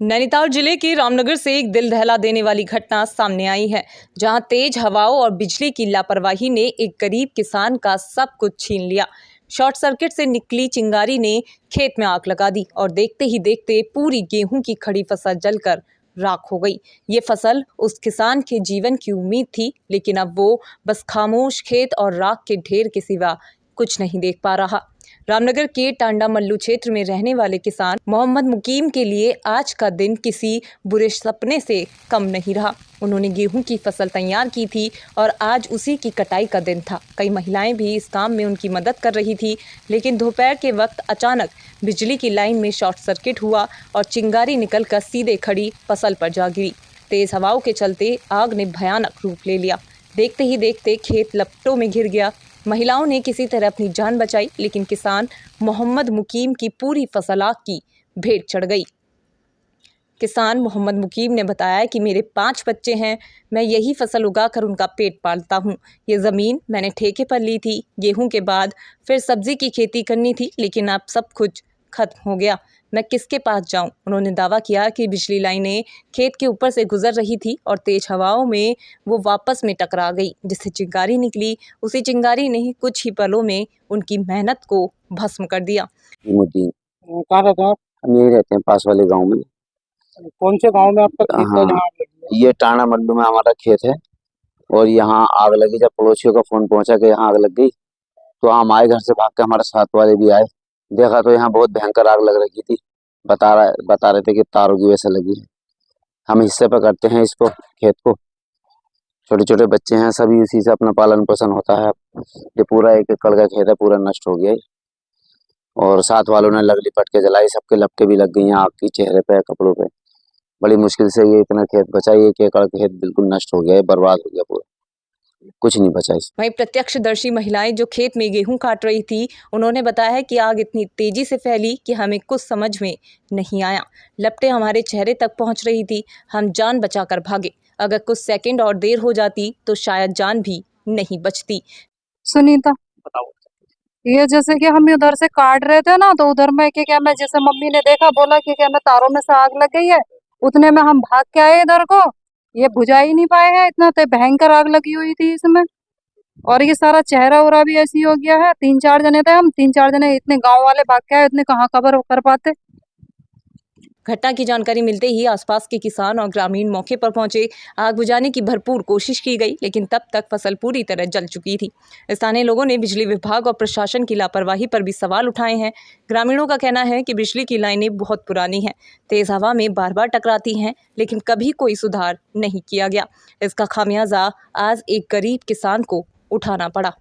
नैनीताल जिले के रामनगर से एक दिल दहला देने वाली घटना सामने आई है, जहां तेज हवाओं और बिजली की लापरवाही ने एक गरीब किसान का सब कुछ छीन लिया। शॉर्ट सर्किट से निकली चिंगारी ने खेत में आग लगा दी और देखते ही देखते पूरी गेहूं की खड़ी फसल जलकर राख हो गई। ये फसल उस किसान के जीवन की उम्मीद थी, लेकिन अब वो बस खामोश खेत और राख के ढेर के सिवा कुछ नहीं देख पा रहा। रामनगर के टांडा मल्लू क्षेत्र में रहने वाले किसान मोहम्मद मुकीम के लिए आज का दिन किसी बुरे सपने से कम नहीं रहा। उन्होंने गेहूं की फसल तैयार की थी और आज उसी की कटाई का दिन था। कई महिलाएं भी इस काम में उनकी मदद कर रही थी, लेकिन दोपहर के वक्त अचानक बिजली की लाइन में शॉर्ट सर्किट हुआ और चिंगारी निकलकर सीधे खड़ी फसल पर जा गिरी। तेज हवाओं के चलते आग ने भयानक रूप ले लिया। देखते ही देखते खेत लपटों में घिर गया। महिलाओं ने किसी तरह अपनी जान बचाई, लेकिन किसान मोहम्मद मुकीम की पूरी फसल आग की भेंट चढ़ गई। किसान मोहम्मद मुकीम ने बताया कि मेरे 5 बच्चे हैं, मैं यही फसल उगाकर उनका पेट पालता हूं। ये ज़मीन मैंने ठेके पर ली थी। गेहूं के बाद फिर सब्जी की खेती करनी थी, लेकिन अब सब कुछ खत्म हो गया। मैं किसके पास जाऊं? उन्होंने दावा किया कि बिजली लाइनें खेत के ऊपर से गुजर रही थी और तेज हवाओं में वो वापस में टकरा गई, जिससे चिंगारी निकली। उसी चिंगारी ने ही कुछ ही पलों में उनकी मेहनत को भस्म कर दिया। कहाँ रहते हैं आप? हम यही रहते हैं पास वाले गांव में। कौन से गांव में आपका खेत है हाँ, जहाँ आग लगी है? ये टाणा मल्लू में हमारा खेत है और यहाँ आग लगी। जब पड़ोसियों का फोन पहुंचा कि यहाँ आग लग गई, तो हम आए घर से भाग के। हमारे साथ वाले भी आए, देखा तो यहाँ बहुत भयंकर आग लग रही थी। बता रहे थे कि तारों की वजह से लगी है। हम हिस्से पे करते हैं इसको, खेत को। छोटे छोटे बच्चे हैं, सभी उसी से अपना पालन पोषण होता है। ये पूरा 1 एकड़ का खेत है, पूरा नष्ट हो गया है। और साथ वालों ने लगली पट के जलाई, सबके लपटें भी लग गई हैं आग की, चेहरे पे, कपड़ों पे। बड़ी मुश्किल से ये इतना खेत बचा। 1 एकड़ खेत बिल्कुल नष्ट हो गया है, बर्बाद हो गया पूरा, कुछ नहीं बचा इसमें। वहीं प्रत्यक्षदर्शी महिलाएं जो खेत में गेहूं काट रही थी, उन्होंने बताया है कि आग इतनी तेजी से फैली कि हमें कुछ समझ में नहीं आया। लपटें हमारे चेहरे तक पहुंच रही थी। हम जान बचाकर भागे। अगर कुछ सेकंड और देर हो जाती तो शायद जान भी नहीं बचती। सुनीता, बताओ। ये जैसे कि हम उधर से काट रहे थे ना, तो उधर में क्या मैं जैसे मम्मी ने देखा, बोला कि क्या मैं तारों में से आग लग गई है। उतने में हम भाग के आए इधर को। ये बुझा ही नहीं पाए हैं, इतना तो भयंकर आग लगी हुई थी इसमें। और ये सारा चेहरा उरा भी ऐसी हो गया है। 3-4 जने थे हम, 3-4 जने, इतने गांव वाले भाग के आए, इतने कहाँ कवर कर पाते। घटना की जानकारी मिलते ही आसपास के किसान और ग्रामीण मौके पर पहुंचे। आग बुझाने की भरपूर कोशिश की गई, लेकिन तब तक फसल पूरी तरह जल चुकी थी। स्थानीय लोगों ने बिजली विभाग और प्रशासन की लापरवाही पर भी सवाल उठाए हैं। ग्रामीणों का कहना है कि बिजली की लाइनें बहुत पुरानी हैं, तेज हवा में बार बार टकराती हैं, लेकिन कभी कोई सुधार नहीं किया गया। इसका खामियाजा आज एक गरीब किसान को उठाना पड़ा।